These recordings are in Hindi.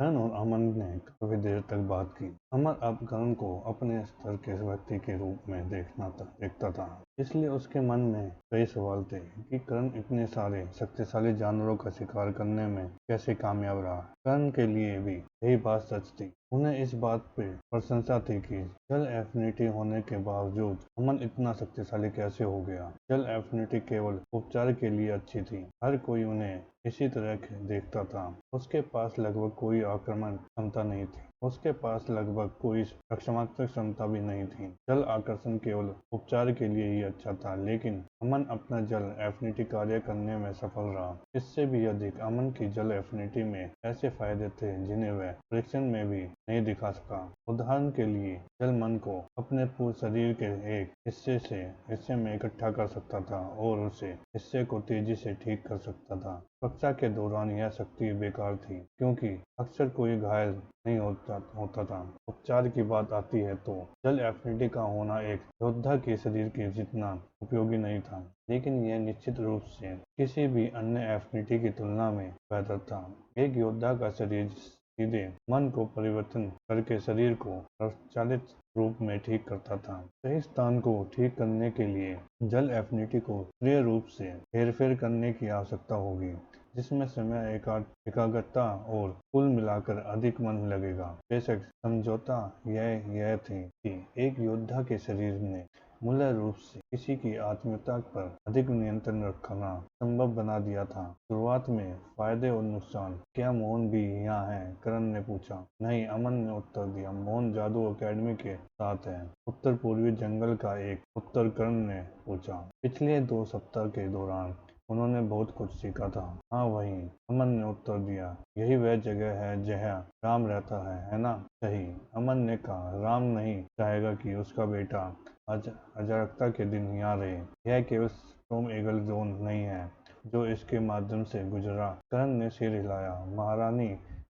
करण और अमन ने काफी देर तक बात की। अमन अब करण को अपने स्तर के व्यक्ति के रूप में देखता था, इसलिए उसके मन में कई सवाल थे कि करण इतने सारे शक्तिशाली जानवरों का शिकार करने में कैसे कामयाब रहा। करण के लिए भी यही बात सच थी। उन्हें इस बात पे प्रशंसा थी कि जल एफिनिटी होने के बावजूद अमन इतना शक्तिशाली कैसे हो गया। जल एफिनिटी केवल उपचार के लिए अच्छी थी, हर कोई उन्हें इसी तरह देखता था। उसके पास लगभग कोई आक्रमण क्षमता नहीं थी, उसके पास लगभग कोई रक्षात्मक क्षमता भी नहीं थी। जल आकर्षण केवल उपचार के लिए ही अच्छा था, लेकिन अमन अपना जल एफिनिटी कार्य करने में सफल रहा। इससे भी अधिक अमन की जल एफिनिटी में ऐसे फायदे थे जिन्हें वह परीक्षण में भी नहीं दिखा सका। उदाहरण के लिए जल मन को अपने पूरे शरीर के एक हिस्से में इकट्ठा कर सकता था और उसे हिस्से को तेजी से ठीक कर सकता था। कक्षा के दौरान यह शक्ति बेकार थी, क्योंकि अक्सर कोई घायल नहीं होता था। उपचार की बात आती है तो जल एफिनिटी का होना एक योद्धा के शरीर के जितना उपयोगी नहीं था, लेकिन यह निश्चित रूप से किसी भी अन्य एफिनिटी की तुलना में बेहतर था। एक योद्धा का शरीर सीधे मन को परिवर्तन करके शरीर को स्वचालित रूप में ठीक करता था। सही स्थान को ठीक करने के लिए जल एफिनिटी को सक्रिय रूप से हेरफेर करने की आवश्यकता होगी, जिसमें समय, एकाग्रता और कुल मिलाकर अधिक मन लगेगा। बेशक समझौता यह थी कि एक योद्धा के शरीर ने मूल रूप से किसी की आत्मीयता पर अधिक नियंत्रण रखना संभव बना दिया था। शुरुआत में फायदे और नुकसान, क्या मोहन भी यहाँ है? करण ने पूछा। नहीं, अमन ने उत्तर दिया, मोहन जादू अकेडमी के साथ है। उत्तर पूर्वी जंगल का एक उत्तर, करण ने पूछा। पिछले 2 सप्ताह के दौरान उन्होंने बहुत कुछ सीखा था। हाँ वही, अमन ने उत्तर दिया। यही वह जगह है जहाँ राम रहता है ना? सही, अमन ने कहा। राम नहीं चाहेगा कि उसका बेटा अराजकता के दिन यहाँ रहे। यह केवल स्टॉर्म ईगल जोन नहीं है जो इसके माध्यम से गुजरा। करण ने सिर हिलाया। महारानी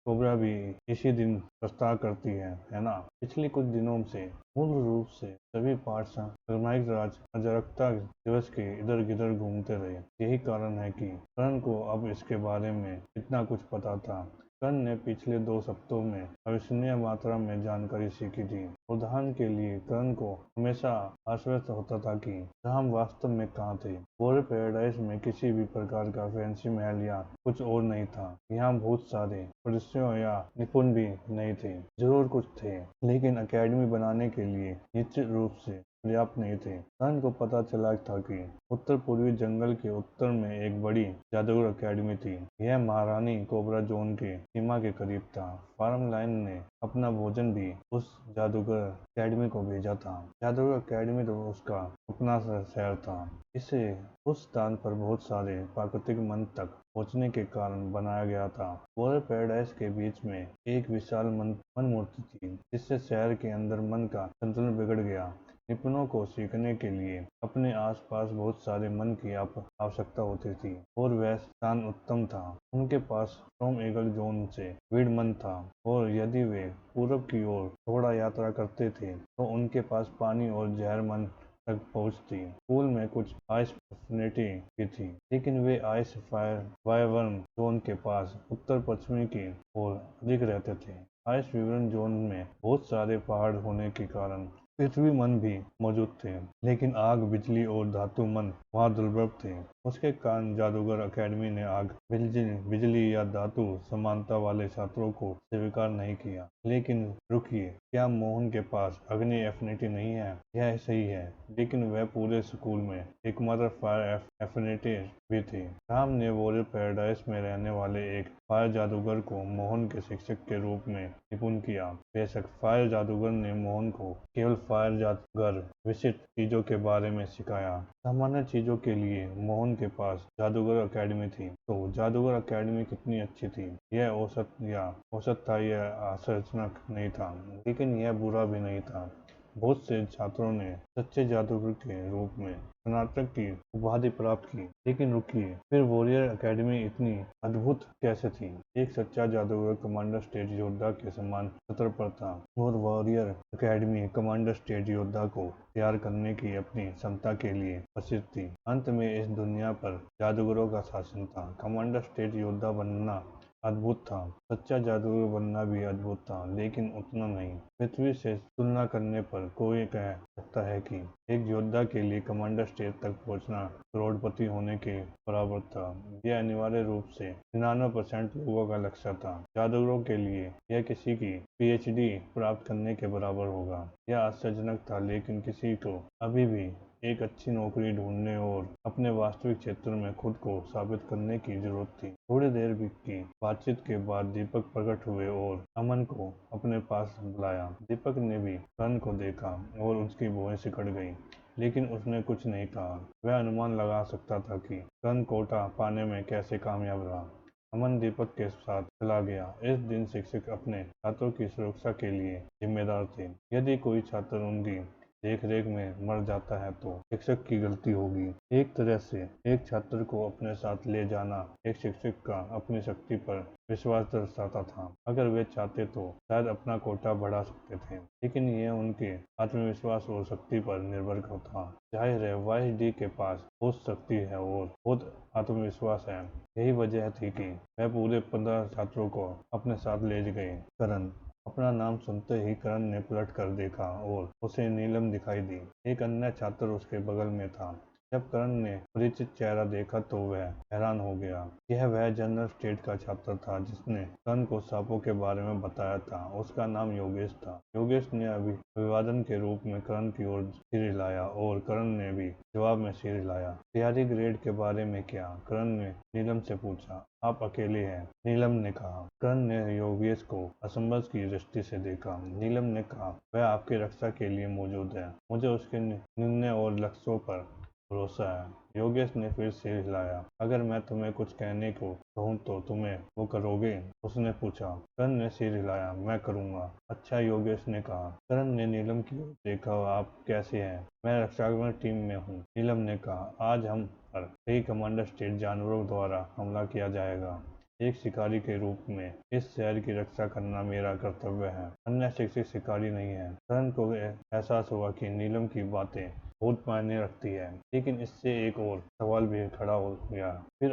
कोबरा भी इसी दिन प्रस्ताव करती है ना? पिछले कुछ दिनों से मूल रूप से सभी पाठशाला सामुदायिक राज अराजकता दिवस के इधर गिधर घूमते रहे। यही कारण है कि करण को अब इसके बारे में इतना कुछ पता था। करण ने पिछले 2 सप्ताहों में अविश्वसनीय मात्रा में जानकारी सीखी थी। उदाहरण के लिए करण को हमेशा आश्वस्त होता था कि राम वास्तव में कहाँ थे। वॉरियर पैराडाइज में किसी भी प्रकार का फैंसी महल या कुछ और नहीं था। यहाँ बहुत सारे परिदृश्यों या निपुण भी नहीं थे। जरूर कुछ थे, लेकिन अकेडमी बनाने के लिए निश्चित रूप से पर्याप्त नहीं थे। करण को पता चला था कि उत्तर पूर्वी जंगल के उत्तर में एक बड़ी जादूगर अकेडमी थी। यह महारानी कोबरा जोन के सीमा के करीब था। फार्म लाइन ने अपना भोजन भी उस जादूगर अकेडमी को भेजा था। जादूगर अकेडमी तो उसका अपना शहर था। इसे उस स्थान पर बहुत सारे प्राकृतिक मन तक पहुंचने के कारण बनाया गया था। वॉरियर पैराडाइज के बीच में एक विशाल मन मूर्ति थी, जिससे शहर के अंदर मन का संतुलन बिगड़ गया। निपुणों को सीखने के लिए अपने आसपास बहुत सारे मन की आवश्यकता होती थी, और वह स्थान उत्तम था। उनके पास स्टॉर्म ईगल जोन से भीड़ मन था, और यदि वे पूर्व की ओर थोड़ा यात्रा करते थे तो उनके पास पानी और जहर मन तक पहुंचती। पूल में कुछ आइस एफिनिटी भी थी, लेकिन वे आइस वायवर्न जोन के पास उत्तर पश्चिमी की ओर अधिक रहते थे। आइस विवरण जोन में बहुत सारे पहाड़ होने के कारण पृथ्वी मन भी मौजूद थे, लेकिन आग, बिजली और धातु मन वहाँ दुर्लभ थे। उसके कारण जादूगर अकेडमी ने आग, बिजली या धातु समानता वाले छात्रों को स्वीकार नहीं किया। लेकिन रुकिए, क्या मोहन के पास अग्नि एफिनिटी नहीं है? यह सही है, लेकिन वह पूरे स्कूल में एकमात्र फायर एफिनिटी भी थी। राम ने वॉरियर पैराडाइज में रहने वाले एक फायर जादूगर को मोहन के शिक्षक के रूप में निपुण किया। बेशक फायर जादूगर ने मोहन को केवल फायर जादूगर विशिष्ट चीजों के बारे में सिखाया। सामान्य चीजों के लिए मोहन के पास जादूगर अकेडमी थी। तो जादूगर अकेडमी कितनी अच्छी थी? यह औसत था, यह आश्चर्यजनक नहीं था, लेकिन यह बुरा भी नहीं था। बहुत से छात्रों ने सच्चे जादूगर के रूप में स्नातक की उपाधि प्राप्त की। लेकिन रुकिए, फिर वॉरियर अकेडमी इतनी अद्भुत कैसे थी? एक सच्चा जादूगर कमांडर स्टेज योद्धा के समान सत्र पर था, और वॉरियर अकेडमी कमांडर स्टेज योद्धा को तैयार करने की अपनी क्षमता के लिए प्रसिद्ध थी। अंत में इस दुनिया पर जादूगरों का शासन था। कमांडर स्टेज योद्धा बनना अद्भुत था। सच्चा जादूगर बनना भी अद्भुत था, लेकिन उतना नहीं। पृथ्वी से तुलना करने पर कोई कह सकता है कि एक योद्धा के लिए कमांडर स्टेज तक पहुंचना करोड़पति होने के बराबर था। यह अनिवार्य रूप से 99% लोगों का लक्ष्य था। जादूगरों के लिए यह किसी की पीएचडी प्राप्त करने के बराबर होगा। यह आश्चर्यजनक था, लेकिन किसी को अभी भी एक अच्छी नौकरी ढूंढने और अपने वास्तविक क्षेत्र में खुद को साबित करने की जरूरत थी। थोड़ी देर की बातचीत के बाद दीपक प्रकट हुए और अमन को अपने पास बुलाया। दीपक ने भी करण को देखा और उसकी भौहें सिकुड़ गईं, लेकिन उसने कुछ नहीं कहा। वह अनुमान लगा सकता था कि करण कोटा पाने में कैसे कामयाब रहा। अमन दीपक के साथ चला गया। इस दिन शिक्षक अपने छात्रों की सुरक्षा के लिए जिम्मेदार थे। यदि कोई छात्र उनकी देख-रेख में मर जाता है तो शिक्षक की गलती होगी। एक तरह से एक छात्र को अपने साथ ले जाना एक शिक्षक का अपनी शक्ति पर विश्वास दर्शाता था। अगर वे चाहते तो शायद अपना कोटा बढ़ा सकते थे, लेकिन यह उनके आत्मविश्वास और शक्ति पर निर्भर करता। जाहिर है, वाईएसडी के पास बहुत शक्ति है और बहुत आत्मविश्वास है। यही वजह थी कि वह पूरे 15 छात्रों को अपने साथ ले गए। करण। अपना नाम सुनते ही करण ने पलट कर देखा और उसे नीलम दिखाई दी। एक अन्य छात्र उसके बगल में था। जब करण ने परिचित चेहरा देखा तो वह हैरान हो गया। यह वह जनरल स्टेट का छात्र था जिसने करण को सांपों के बारे में बताया था। उसका नाम योगेश था। योगेश ने अभिवादन के रूप में करण की ओर सिर हिलाया और करण ने भी जवाब में सिर हिलाया। तैयारी ग्रेड के बारे में क्या? करण ने नीलम से पूछा। आप अकेले हैं, नीलम ने कहा। करण ने योगेश को असंभव की दृष्टि से देखा। नीलम ने कहा, वह आपकी रक्षा के लिए मौजूद है। मुझे उसके निर्णय और लक्ष्यों पर भरोसा है। योगेश ने फिर सिर हिलाया। अगर मैं तुम्हें कुछ कहने को कहूँ तो तुम्हें वो करोगे? उसने पूछा। करण ने सिर हिलाया। मैं करूँगा। अच्छा, योगेश ने कहा। करण ने नीलम की ओर देखा। आप कैसे हैं? मैं रक्षात्मक टीम में हूँ, नीलम ने कहा। आज हम पर कई कमांडर स्टेट जानवरों द्वारा हमला किया जाएगा। एक शिकारी के रूप में इस शहर की रक्षा करना मेरा कर्तव्य है। अन्य शिक्षक शिकारी नहीं है। करण को एहसास हुआ कि नीलम की बातें बहुत मायने रखती है, लेकिन इससे एक और सवाल भी खड़ा हो गया। फिर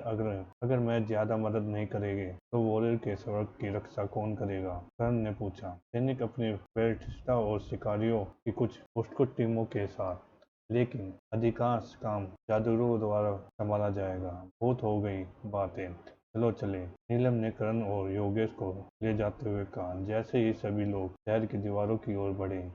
अगर मैं ज्यादा मदद नहीं करेंगे तो वॉरियर के स्वर्ग की रक्षा कौन करेगा? करण ने पूछा। सैनिक अपनी प्रतिष्ठा और शिकारियों की कुछ टीमों के साथ, लेकिन अधिकांश काम जादूगरों द्वारा संभाला जाएगा। बहुत हो गई बातें, चलो चले, नीलम ने करण और योगेश को ले जाते हुए कहा। जैसे ही सभी लोग शहर की दीवारों की ओर बढ़े,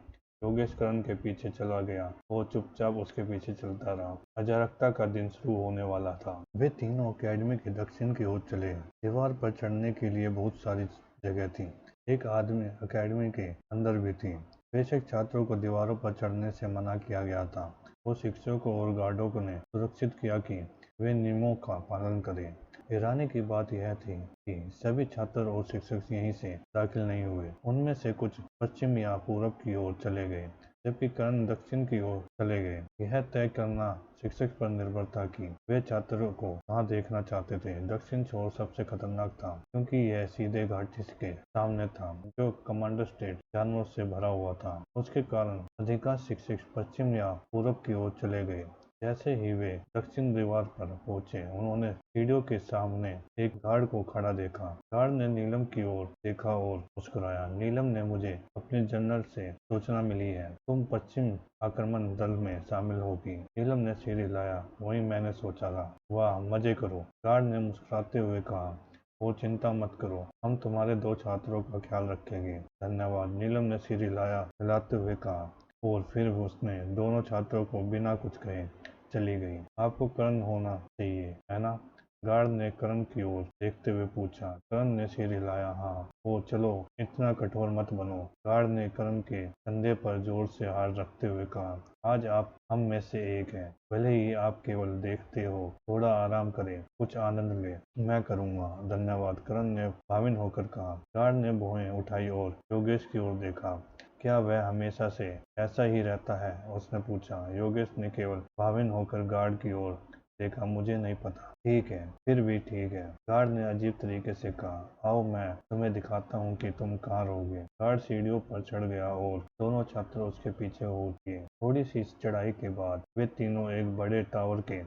योगेश करण के पीछे चला गया और चुपचाप उसके पीछे चलता रहा। अजारकता का दिन शुरू होने वाला था। वे तीनों अकेडमी के दक्षिण की ओर चले। दीवार पर चढ़ने के लिए बहुत सारी जगह थी। एक आदमी अकेडमी के अंदर भी थी। बेशक छात्रों को दीवारों पर चढ़ने से मना किया गया था। वो शिक्षकों और गार्डों ने सुरक्षित किया कि वे नियमों का पालन करें। हैरानी की बात यह थी कि सभी छात्र और शिक्षक यहीं से दाखिल नहीं हुए। उनमें से कुछ पश्चिम या पूरब की ओर चले गए, जबकि कर्ण दक्षिण की ओर चले गए। यह तय करना शिक्षक पर निर्भर था कि वे छात्रों को कहाँ देखना चाहते थे। दक्षिण छोर सबसे खतरनाक था, क्योंकि यह सीधे घाटी के सामने था, जो कमांडर स्टेट जानवरों से भरा हुआ था। उसके कारण अधिकांश शिक्षक पश्चिम या पूरब की ओर चले गए। जैसे ही वे दक्षिण दीवार पर पहुंचे, उन्होंने सीढ़ियों के सामने एक गार्ड को खड़ा देखा। गार्ड ने नीलम की ओर देखा और मुस्कुराया। नीलम ने मुझे अपने जनरल से सूचना मिली है, तुम पश्चिम आक्रमण दल में शामिल होगी। नीलम ने सिर हिलाया। वही मैंने सोचा था। वाह, मजे करो, गार्ड ने मुस्कुराते हुए कहा। वो चिंता मत करो, हम तुम्हारे 2 छात्रों का ख्याल रखेंगे। धन्यवाद, नीलम ने सिर हिलाते हुए कहा और फिर उसने दोनों छात्रों को बिना कुछ कहे चली गई। आपको करण होना चाहिए, है ना? गार्ड ने करण की ओर देखते हुए पूछा। करण ने सिर हिलाया। हाँ। ओ चलो, इतना कठोर मत बनो, गार्ड ने करण के कंधे पर जोर से हाथ रखते हुए कहा। आज आप हम में से एक हैं, भले ही आप केवल देखते हो। थोड़ा आराम करें, कुछ आनंद ले। मैं करूँगा, धन्यवाद, करण ने भाविन होकर कहा। गार्ड ने भौहें उठाई और योगेश की ओर देखा। क्या वह हमेशा से ऐसा ही रहता है? उसने पूछा। योगेश ने केवल भाविन होकर गार्ड की ओर देखा। मुझे नहीं पता। ठीक है, फिर भी ठीक है, गार्ड ने अजीब तरीके से कहा। आओ, मैं तुम्हें दिखाता हूँ कि तुम कहाँ रहोगे। गार्ड सीढ़ियों पर चढ़ गया और दोनों छात्र उसके पीछे हो दिए। थोड़ी सी चढ़ाई के बाद वे तीनों एक बड़े टावर के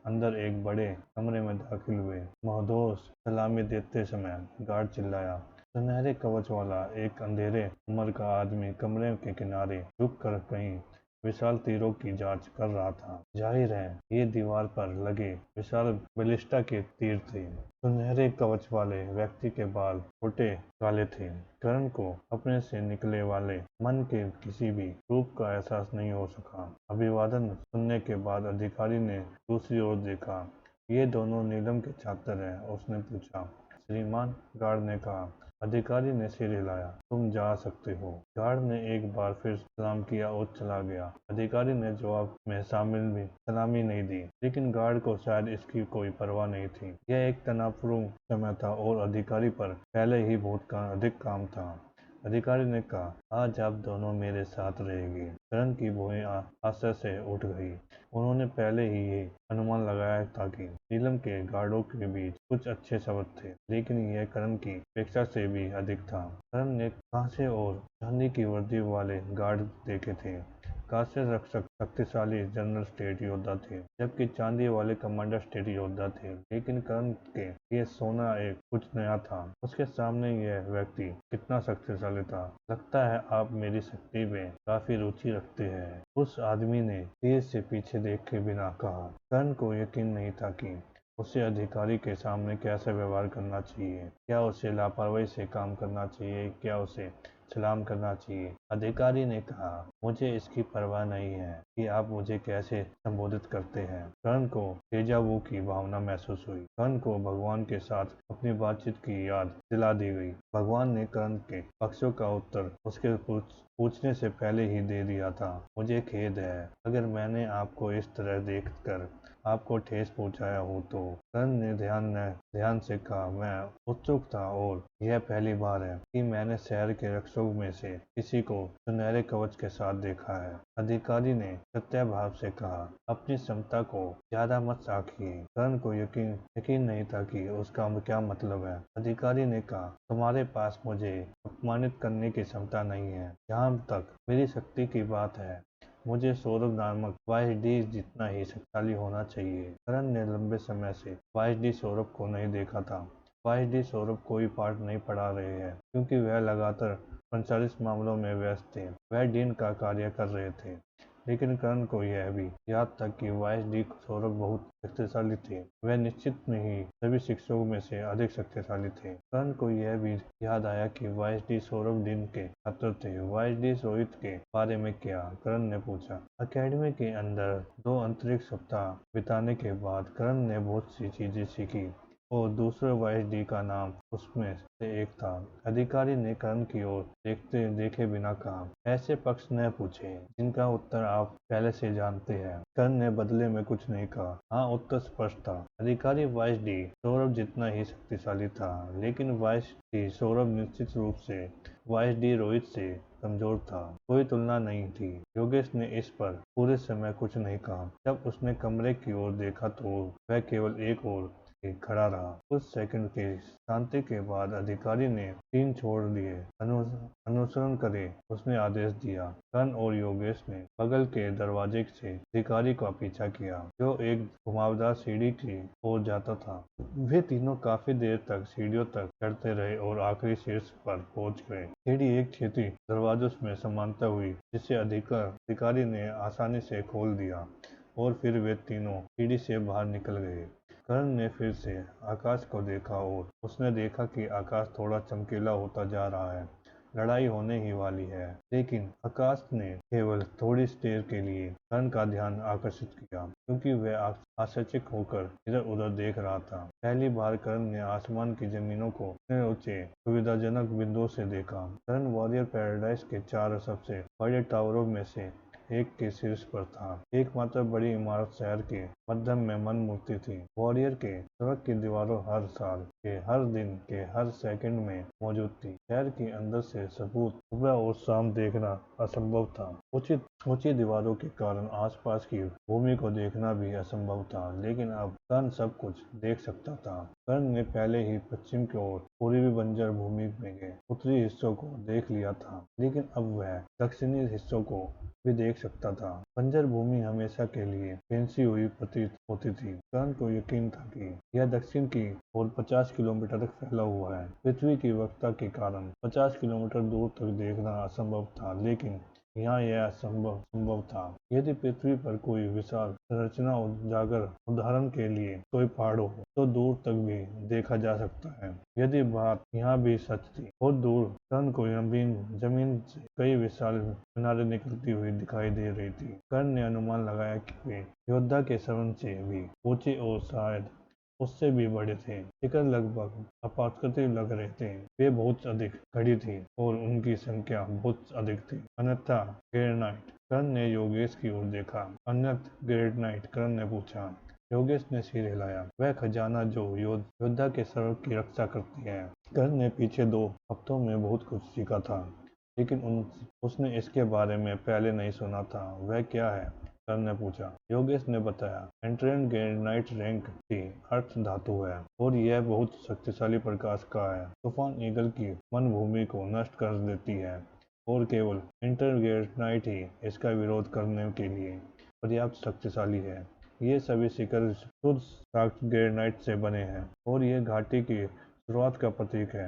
अंदर एक बड़े कमरे में दाखिल हुए। महदोस सलामी देते समय गार्ड चिल्लाया। सुनहरे कवच वाला एक अंधेरे उम्र का आदमी कमरे के किनारे झुक कर कहीं विशाल तीरों की जांच कर रहा था। जाहिर है ये दीवार पर लगे विशाल बलिष्ठा के तीर थे। सुनहरे कवच वाले व्यक्ति के बाल छोटे काले थे। कर्ण को अपने से निकले वाले मन के किसी भी रूप का एहसास नहीं हो सका। अभिवादन सुनने के बाद अधिकारी ने दूसरी ओर देखा। ये दोनों नीलम के छात्र हैं, उसने पूछा। श्रीमान, गार्ड ने कहा। अधिकारी ने सिर हिलाया। तुम जा सकते हो। गार्ड ने एक बार फिर सलाम किया और चला गया। अधिकारी ने जवाब में शामिल भी सलामी नहीं दी, लेकिन गार्ड को शायद इसकी कोई परवाह नहीं थी। यह एक तनावपूर्ण समय था और अधिकारी पर पहले ही बहुत अधिक काम था। अधिकारी ने कहा, आज आप दोनों मेरे साथ रहेंगे। कर्ण की भौहें आश्चर्य से उठ गई। उन्होंने पहले ही ये अनुमान लगाया था कि नीलम के गार्डों के बीच कुछ अच्छे शब्द थे, लेकिन यह कर्ण की अपेक्षा से भी अधिक था। कर्ण ने कांसे और चांदी की वर्दी वाले गार्ड देखे थे। कांसे रक्षक शक्तिशाली जनरल स्टेट योद्धा थे, जबकि चांदी वाले कमांडर स्टेट योद्धा थे। लेकिन कर्ण के लिए सोना एक कुछ नया था। उसके सामने यह व्यक्ति कितना शक्तिशाली था। लगता है आप मेरी शक्ति में काफी रुचि रखते हैं, उस आदमी ने तेज से पीछे देखे बिना कहा। कर्ण को यकीन नहीं था कि उसे अधिकारी के सामने कैसे व्यवहार करना चाहिए। क्या उसे लापरवाही से काम करना चाहिए, क्या उसे सलाम करना चाहिए। अधिकारी ने कहा, मुझे इसकी परवाह नहीं है कि आप मुझे कैसे संबोधित करते हैं। कर्ण को डेजावू की भावना महसूस हुई। कर्ण को भगवान के साथ अपनी बातचीत की याद दिला दी गई। भगवान ने कर्ण के पक्षों का उत्तर उसके पूछने से पहले ही दे दिया था। मुझे खेद है अगर मैंने आपको इस तरह देखकर आपको ठेस पहुंचाया हो तो। कर्ण ने ध्यान से कहा, मैं उत्सुक था और यह पहली बार है कि मैंने शहर के रक्षकों में से किसी को सुनहरे कवच के साथ देखा है। अधिकारी ने सत्याभाव से कहा, अपनी क्षमता को ज्यादा मत आंकिए। कर्ण को यकीन नहीं था कि उसका क्या मतलब है। अधिकारी ने कहा, तुम्हारे पास मुझे अपमानित करने की क्षमता नहीं है। जहाँ तक मेरी शक्ति की बात है, मुझे सौरभ नामक वाईडी जितना ही शक्तिशाली होना चाहिए। कर्ण ने लंबे समय से वाईडी सौरभ को नहीं देखा था। वाईडी सौरभ कोई पाठ नहीं पढ़ा रहे हैं, क्योंकि वह लगातार संचालित मामलों में व्यस्त थे। वह डीन का कार्य कर रहे थे। लेकिन कर्ण को यह भी याद था कि वाईडी सौरभ बहुत शक्तिशाली थे। वह निश्चित नहीं सभी शिक्षकों में से अधिक शक्तिशाली थे। कर्ण को यह भी याद आया कि वाईडी सौरभ डीन के छात्र थे। वाईडी रोहित के बारे में क्या? कर्ण ने पूछा। अकेडमी के अंदर 2 अंतरिक्ष सप्ताह बिताने के बाद कर्ण ने बहुत सी चीजें सीखी और दूसरे वाईडी का नाम उसमें से एक था। अधिकारी ने कर्ण की ओर देखे बिना कहा, ऐसे पक्ष न पूछे जिनका उत्तर आप पहले से जानते हैं। कर्ण ने बदले में कुछ नहीं कहा। हाँ, उत्तर स्पष्ट था। अधिकारी वाईडी सौरभ जितना ही शक्तिशाली था, लेकिन वाईडी सौरभ निश्चित रूप से वाईडी रोहित से कमजोर था। कोई तुलना नहीं थी। योगेश ने इस पर पूरे समय कुछ नहीं कहा। जब उसने कमरे की ओर देखा तो वह केवल एक ओर खड़ा रहा। कुछ सेकंड की शांति के बाद अधिकारी ने तीन छोड़ दिए। अनुसरण करे, उसने आदेश दिया। कर्ण और योगेश ने बगल के दरवाजे से अधिकारी का पीछा किया, जो एक घुमावदार सीढ़ी की ओर जाता था। वे तीनों काफी देर तक सीढ़ियों तक चढ़ते रहे और आखिरी शीर्ष पर पहुंच गए। सीढ़ी एक क्षैतिज दरवाजों में समानता हुई, जिसे अधिकारी ने आसानी से खोल दिया और फिर वे तीनों सीढ़ी से बाहर निकल गए। कर्ण ने फिर से आकाश को देखा और उसने देखा कि आकाश थोड़ा चमकीला होता जा रहा है। लड़ाई होने ही वाली है। लेकिन आकाश ने केवल थोड़ी देर के लिए कर्ण का ध्यान आकर्षित किया, क्योंकि वह आश्चर्यचकित होकर इधर उधर देख रहा था। पहली बार कर्ण ने आसमान की जमीनों को इतने ऊंचे सुविधाजनक बिंदुओं से देखा। कर्ण वॉरियर पैराडाइज के 4 सबसे बड़े टावरों में से एक के शीर्ष पर था। एकमात्र बड़ी इमारत शहर के मध्य में मन मूर्ति थी। वॉरियर के सड़क की दीवारों हर साल के हर दिन के हर सेकंड में मौजूद थी। शहर के अंदर से सबूत सुबह और शाम देखना असंभव था। ऊंची दीवारों के कारण आसपास की भूमि को देखना भी असंभव था। लेकिन अब कर्ण सब कुछ देख सकता था। कर्ण ने पहले ही पश्चिम की ओर पूर्वी बंजर भूमि में के उत्तरी हिस्सों को देख लिया था, लेकिन अब वह दक्षिणी हिस्सों को भी देख सकता था। बंजर भूमि हमेशा के लिए फैंसी हुई प्रतीत होती थी। कर्ण को यकीन था कि यह दक्षिण की ओर 50 किलोमीटर तक फैला हुआ है। पृथ्वी की वक्रता के कारण 50 किलोमीटर दूर तक देखना असंभव था, लेकिन यहाँ यह संभव था। यदि पृथ्वी पर कोई विशाल संरचना उजागर, उदाहरण के लिए कोई पहाड़ हो, तो दूर तक भी देखा जा सकता है। यदि बात यहाँ भी सच थी, बहुत दूर कर्ण को जमीन से कई विशाल मीनारें निकलती हुई दिखाई दे रही थी। कर्ण ने अनुमान लगाया कि वे योद्धा के शवन से भी ऊंचे और शायद उससे भी बड़े थे। शिखर लगभग अपेक्षाकृत लग रहे थे। वे बहुत अधिक खड़ी थी और उनकी संख्या बहुत अधिक थी। अन्यथा ग्रेनाइट, कर्ण ने योगेश की ओर देखा। अन्यथा ग्रेनाइट, कर्ण ने पूछा। योगेश ने सिर हिलाया। वह खजाना जो योद्धा के सड़क की रक्षा करती है। कर्ण ने पिछले 2 हफ्तों में बहुत कुछ सीखा था, लेकिन उसने इसके बारे में पहले नहीं सुना था। वह क्या है? कर्ण ने पूछा। योगेश ने बताया, एंट्रियन ग्रेनाइट रैंक की अर्थ धातु है और यह बहुत शक्तिशाली प्रकाश का है। तूफान ईगल की वन भूमि को नष्ट कर देती है और केवल इंटरग्रेनाइट ही इसका विरोध करने के लिए पर्याप्त शक्तिशाली है। ये सभी शिखर शुद्ध साक्ष्य ग्रेनाइट से बने हैं और ये घाटी की शुरुआत का प्रतीक है।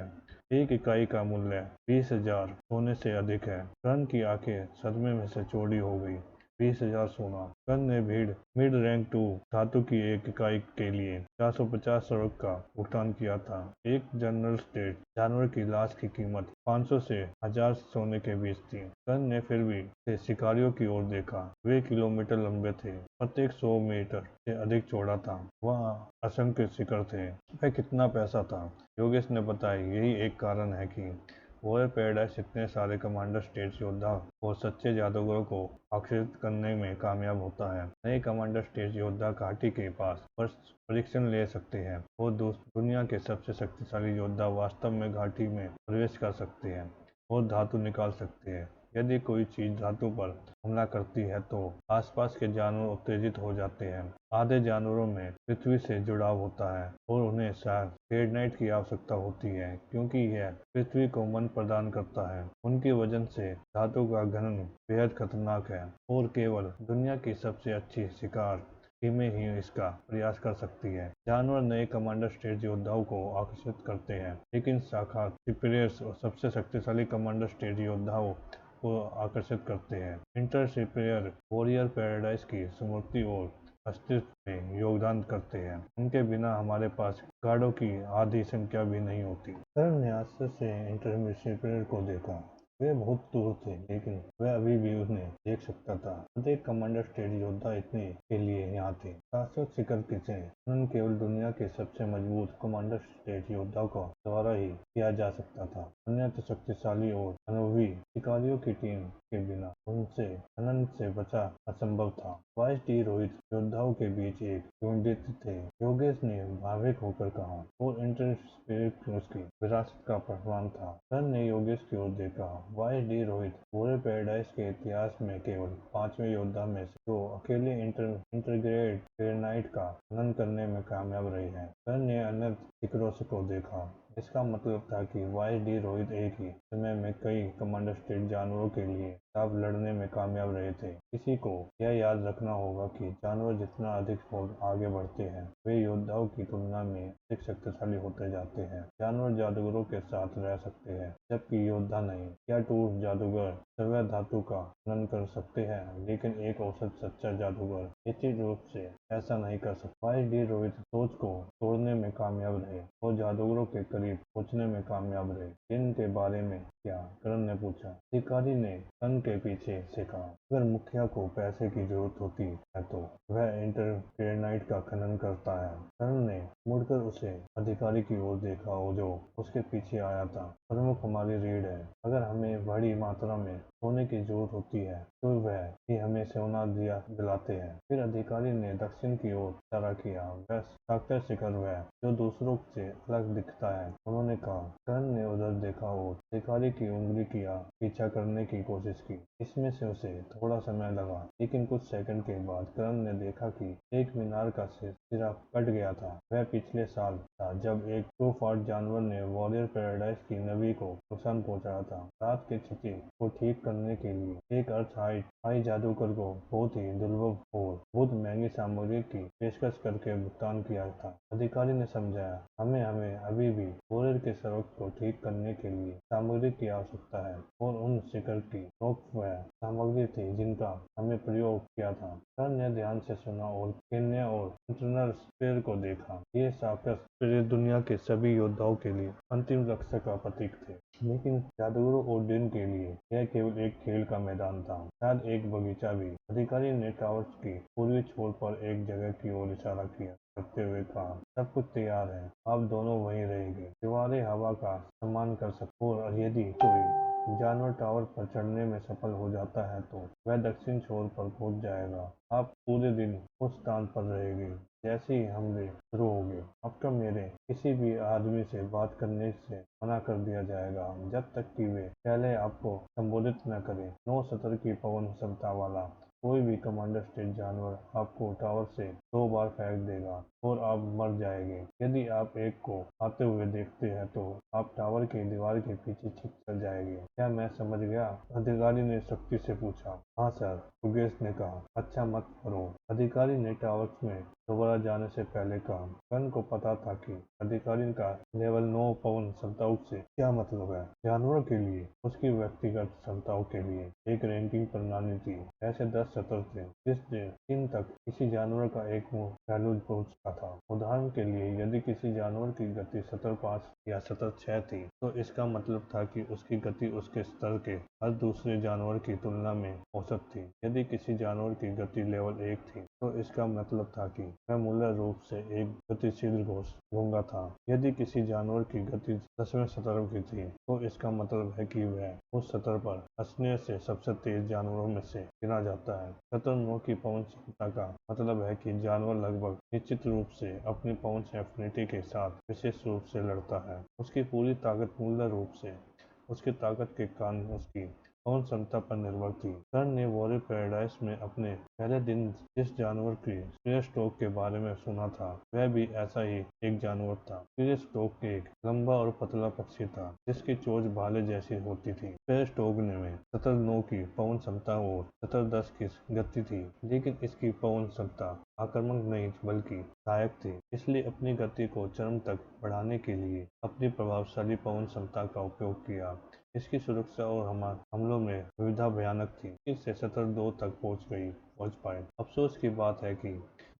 एक इकाई का मूल्य 20,000 सोने से अधिक है। कर्ण की आंखें सदमे में से चौड़ी हो गई। 20,000 सोना। कर्ण ने मिड रैंक 2 धातु की एक इकाई के लिए 450 सड़क का भुगतान किया था। एक जनरल स्टेट जानवर की लाश की कीमत 500 से 1000 सोने के बीच थी। कर्ण ने फिर भी से शिकारियों की ओर देखा। वे किलोमीटर लंबे थे, प्रत्येक 100 मीटर से अधिक चौड़ा था। वहाँ असंख्य शिखर थे। वह कितना पैसा था? योगेश ने बताया, यही एक कारण है कि वॉयर पैराडाइज इतने सारे कमांडर स्टेट योद्धा और सच्चे जादूगरों को आकर्षित करने में कामयाब होता है। नए कमांडर स्टेट योद्धा घाटी के पास परीक्षण ले सकते हैं और दुनिया के सबसे शक्तिशाली योद्धा वास्तव में घाटी में प्रवेश कर सकते हैं और धातु निकाल सकते हैं। यदि कोई चीज धातु पर हमला करती है तो आसपास के जानवर उत्तेजित हो जाते हैं। आधे जानवरों में पृथ्वी से जुड़ाव होता है और उन्हें शायद ग्रेनाइट की आवश्यकता होती है, क्योंकि यह पृथ्वी को मन प्रदान करता है। उनकी वजन से धातु का घनन बेहद खतरनाक है और केवल दुनिया की सबसे अच्छी शिकार टीमें ही इसका प्रयास कर सकती है। जानवर नए कमांडर स्टेट योद्धाओं को आकर्षित करते हैं, लेकिन शाखा सुपीरियर्स और सबसे शक्तिशाली कमांडर स्टेट योद्धाओं को आकर्षित करते हैं। इंटर सुपीरियर वॉरियर पैराडाइज की स्मृति और अस्तित्व में योगदान करते हैं। उनके बिना हमारे पास गार्डों की आधी संख्या भी नहीं होती। कर्ण ने आश्चर्य से इंटर सुपीरियर को देखा। वे बहुत दूर थे, लेकिन वह अभी भी उन्हें देख सकता था। प्रत्येक कमांडर स्टेट योद्धा इतने के लिए यहाँ थे। शाश्वत शिखर किसे खनन केवल दुनिया के सबसे मजबूत कमांडर स्टेट योद्धाओं का द्वारा ही किया जा सकता था। अन्यथा शक्तिशाली और अनुभवी शिकारियों की टीम के बिना उनसे खनन से बचा असंभव था। वाइस डी रोहित योद्धाओं के बीच एक द्वंद्वित थे, योगेश ने भावुक होकर कहा, और इंटर स्पिरिट उसकी विरासत का प्रमाण था। कर्ण ने योगेश की ओर देखा। वाइस डी रोहित पूरे पैराडाइज के इतिहास में केवल 5वें योद्धा में से जो अकेले इंटरग्रेड ग्रेनाइट का खनन करने में कामयाब रहे हैं। कर्ण ने अन्य शिखरों को देखा। इसका मतलब था कि वाइस डी रोहित एक ही समय में कई कमांडर स्टेट जानवरों के लिए खिलाफ लड़ने में कामयाब रहे थे। किसी को यह याद रखना होगा कि जानवर जितना अधिक आगे बढ़ते हैं, वे योद्धाओं की तुलना में अधिक शक्तिशाली होते जाते हैं। जानवर जादूगरों के साथ रह सकते हैं, जबकि योद्धा नहीं। क्या टूर जादूगर सवै धातु का खनन कर सकते हैं, लेकिन एक औसत सच्चा जादूगर निश्चित रूप से ऐसा नहीं कर सकता। वाइस डी रोहित सोच को तोड़ने में कामयाब रहे और जादूगरों के करीब पहुंचने में कामयाब रहे। इनके बारे में क्या? कर्ण ने पूछा। शिकारी ने कर्ण के पीछे से कहा, अगर मुखिया को पैसे की जरूरत होती है तो वह इंटरग्रेनाइट का खनन करता है। कर्ण ने मुड़कर उसे अधिकारी की ओर देखा और जो उसके पीछे आया था। प्रमुख हमारी रीढ़ है। अगर हमें बड़ी मात्रा में सोने की जरूरत होती है तो वह ही हमें सोना दिलाते हैं। फिर अधिकारी ने दक्षिण की ओर इशारा किया। वह डॉक्टर शिखर वह जो दूसरों से अलग दिखता है, उन्होंने कहा। कर्ण ने उधर देखा और शिकारी की उंगली का पीछा करने की कोशिश की। इसमें से उसे थोड़ा समय लगा, लेकिन कुछ सेकंड के बाद कर्ण ने देखा कि एक मीनार का शीर्ष सिरा कट गया था। वह पिछले साल था जब एक ट्रूफॉर्ट जानवर ने वॉरियर पैराडाइज की नवी को नुकसान पहुंचाया था। रात के छक्के को ठीक करने के लिए एक अस्थायी जादूगर को बहुत ही दुर्लभ और बहुत महंगी सामग्री की पेशकश करके भुगतान किया था। अधिकारी ने समझाया, हमें हमें अभी भी वॉरियर के सबक को ठीक करने के लिए सामग्री की आवश्यकता है और उन शिकर की नोक वह सामग्री थी जिनका हमें प्रयोग किया था। सर ने ध्यान से सुना और केन्या और इंटरनल स्पेयर को देखा। ये साकस पूरी दुनिया के सभी योद्धाओं के लिए अंतिम रक्षा का प्रतीक थे, लेकिन जादूगरों और डिन के लिए यह केवल एक खेल का मैदान था, शायद एक बगीचा भी। अधिकारी ने टावर्स की पूर्वी छोर पर एक जगह की ओर इशारा किया करते हुए कहा, सब कुछ तैयार है, आप दोनों वहीं रहेंगे। दीवारें हवा का सम्मान कर सकते और यदि कोई जानवर टावर पर चढ़ने में सफल हो जाता है तो वह दक्षिण छोर पर पहुंच जाएगा। आप पूरे दिन उस स्थान पर रहेंगे। जैसे ही हमले शुरू होंगे, आपको मेरे किसी भी आदमी से बात करने से मना कर दिया जाएगा जब तक कि वे पहले आपको संबोधित न करें। 9 सतर की पवन क्षमता वाला कोई भी कमांडर स्टेट जानवर आपको टावर से 2 बार फेंक देगा और आप मर जाएंगे। यदि आप एक को आते हुए देखते हैं तो आप टावर की दीवार के पीछे छिप कर जाएंगे। क्या मैं समझ गया? अधिकारी ने सख्ती से पूछा। हाँ सर, युगेश ने कहा। अच्छा मत करो। अधिकारी ने टावर्स में दोबारा जाने से पहले कहा। कर्ण को पता था कि अधिकारी का लेवल 9 पवन क्षमताओं से क्या मतलब है। जानवरों के लिए उसकी व्यक्तिगत क्षमताओं के लिए एक रैंकिंग प्रणाली थी। ऐसे 10 सत्र थे जिस दिन तक किसी जानवर का एक मुंह पहलू पहुंच चुका था। उदाहरण के लिए, यदि किसी जानवर की गति सतर 5 या सतर 6 थी तो इसका मतलब था कि उसकी गति उसके स्तर के हर दूसरे जानवर की तुलना में औसत थी। यदि किसी जानवर की गति लेवल 1 थी तो इसका मतलब था कि वह मूल रूप से एक गतिशील घोंघा था। यदि किसी जानवर की गति 10वें स्तर की थी तो इसका मतलब है कि वह उस स्तर पर हंसने से सबसे तेज जानवरों में से गिना जाता है। सतर 9 की पवन क्षमता का मतलब है कि जानवर लगभग निश्चित रूप से अपनी पहुंच एफिनिटी के साथ विशेष रूप से लड़ता है। उसकी पूरी ताकत मूल रूप से उसकी ताकत के कारण उसकी पवन क्षमता पर निर्भर थी। कर्ण ने वॉरियर पैराडाइज में अपने पहले दिन जिस जानवर की स्टोक के बारे में सुना था वह भी ऐसा ही एक जानवर था। स्टोक एक लंबा और पतला पक्षी था जिसकी चोंच भाले जैसी होती थी। स्टोक में सतर 9 की पवन क्षमता और सतर 10 की गति थी, लेकिन इसकी पवन क्षमता आक्रामक नहीं बल्कि सहायक थी। इसलिए अपनी गति को चरम तक बढ़ाने के लिए अपनी प्रभावशाली पवन क्षमता का उपयोग किया। इसकी सुरक्षा और हमलों में विविधता भयानक थी। इससे सतर 2 तक पहुंच पाए। अफसोस की बात है कि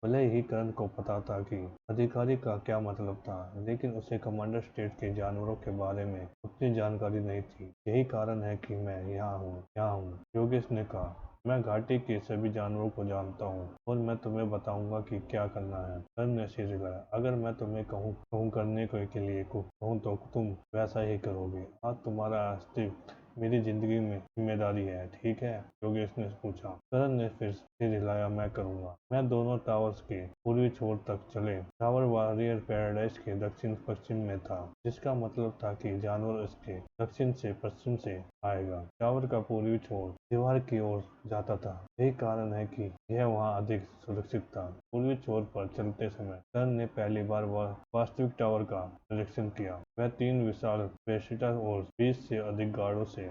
भले ही कर्ण को पता था कि अधिकारी का क्या मतलब था, लेकिन उसे कमांडर स्टेट के जानवरों के बारे में उतनी जानकारी नहीं थी। यही कारण है कि मैं यहाँ हूँ, योगेश ने कहा। मैं घाटी के सभी जानवरों को जानता हूँ और मैं तुम्हें बताऊंगा कि क्या करना है। कर्ण ने सिर हिलाया। अगर मैं तुम्हें कहूँ करने के लिए कहूँ तो तुम वैसा ही करोगे। आज तुम्हारा अस्तित्व मेरी जिंदगी में जिम्मेदारी है, ठीक है? योगेश ने पूछा। करण ने फिर सिर हिलाया। मैं करूंगा। मैं दोनों टावर्स के पूर्वी छोर तक चले। टावर वॉरियर पैराडाइज के दक्षिण पश्चिम में था, जिसका मतलब था कि जानवर इसके दक्षिण से पश्चिम से आएगा। टावर का पूर्वी छोर दीवार की ओर जाता था। यही कारण है कि यह वहां अधिक सुरक्षित था। पूर्वी छोर पर चलते समय कर्ण ने पहली बार वास्तविक टावर का निरीक्षण किया। वह 3 विशाल बेसिटा और 20 से अधिक गार्डों से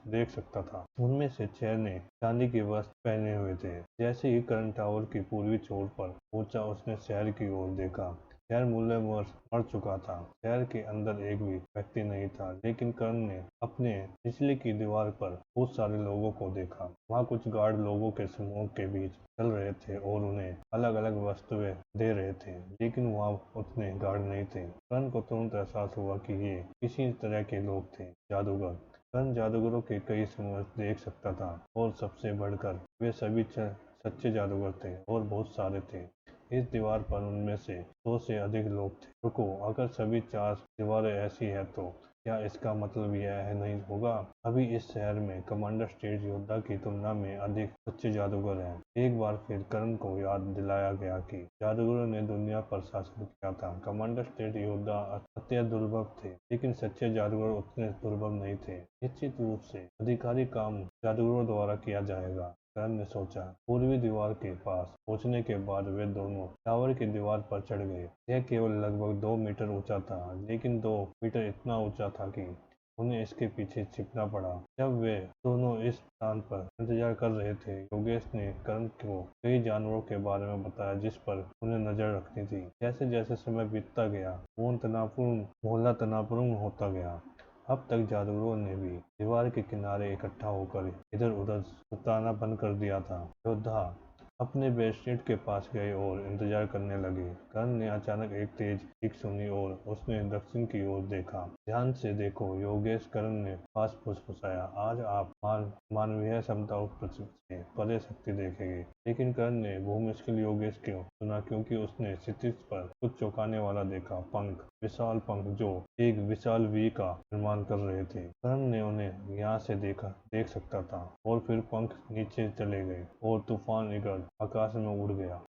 देख सकता था। उनमें से 6 ने चांदी के वस्त्र पहने हुए थे। जैसे ही कर्ण टावर की पूर्वी छोर पर पहुंचा उसने शहर की ओर देखा। शहर मूल्य मर चुका था। शहर के अंदर एक भी व्यक्ति नहीं था, लेकिन कर्ण ने अपने बिजली की दीवार पर बहुत सारे लोगों को देखा। वहाँ कुछ गार्ड लोगों के समूह के बीच चल रहे थे और उन्हें अलग अलग वस्तुएं दे रहे थे, लेकिन वहाँ उतने गार्ड नहीं थे। कर्ण को तुरंत एहसास हुआ कि ये किसी तरह के लोग थे, जादूगर। कर्ण जादूगरों के कई समूह देख सकता था और सबसे बढ़कर वे सभी सच्चे जादूगर थे और बहुत सारे थे। इस दीवार पर उनमें से 100 से अधिक लोग थे। रुको, अगर सभी 4 दीवारें ऐसी हैं तो क्या इसका मतलब यह नहीं होगा अभी इस शहर में कमांडर स्टेट योद्धा की तुलना में अधिक सच्चे जादूगर हैं? एक बार फिर कर्ण को याद दिलाया गया कि जादूगरों ने दुनिया पर शासन किया था। कमांडर स्टेट योद्धा अत्यंत दुर्लभ थे, लेकिन सच्चे जादूगर उतने दुर्लभ नहीं थे। निश्चित रूप से अधिकारी काम जादूगरों द्वारा किया जाएगा। करण ने सोचा। पूर्वी दीवार के पास पहुंचने के बाद वे दोनों टावर की दीवार पर चढ़ गए। यह केवल लगभग 2 मीटर ऊंचा था, लेकिन 2 मीटर इतना ऊंचा था कि उन्हें इसके पीछे छिपना पड़ा। जब वे दोनों इस स्थान पर इंतजार कर रहे थे, योगेश ने करण को कई जानवरों के बारे में बताया जिस पर उन्हें नजर रखनी थी। जैसे जैसे समय बीतता गया, मोहल्ला तनावपूर्ण होता गया। अब तक जादूगरों ने भी दीवार के किनारे इकट्ठा होकर इधर उधर सुताना बंद कर दिया था। योद्धा अपने बेडशीट के पास गए और इंतजार करने लगे। करण ने अचानक एक तेज चीख सुनी और उसने दक्षिण की ओर देखा। ध्यान से देखो, योगेश, करण ने पास फुसफुसाया। आज आप मानवीय क्षमताओं से परे शक्ति देखेंगे। लेकिन करण ने बहुमुश्किल योगेश क्यों सुना, क्योंकि उसने क्षितिज पर कुछ चौंकाने वाला देखा। पंख, विशाल पंख जो एक विशाल वी का निर्माण कर रहे थे। करण ने उन्हें यहाँ से देख सकता था। और फिर पंख नीचे चले गए और तूफान इगल आकाश में उड़ गया।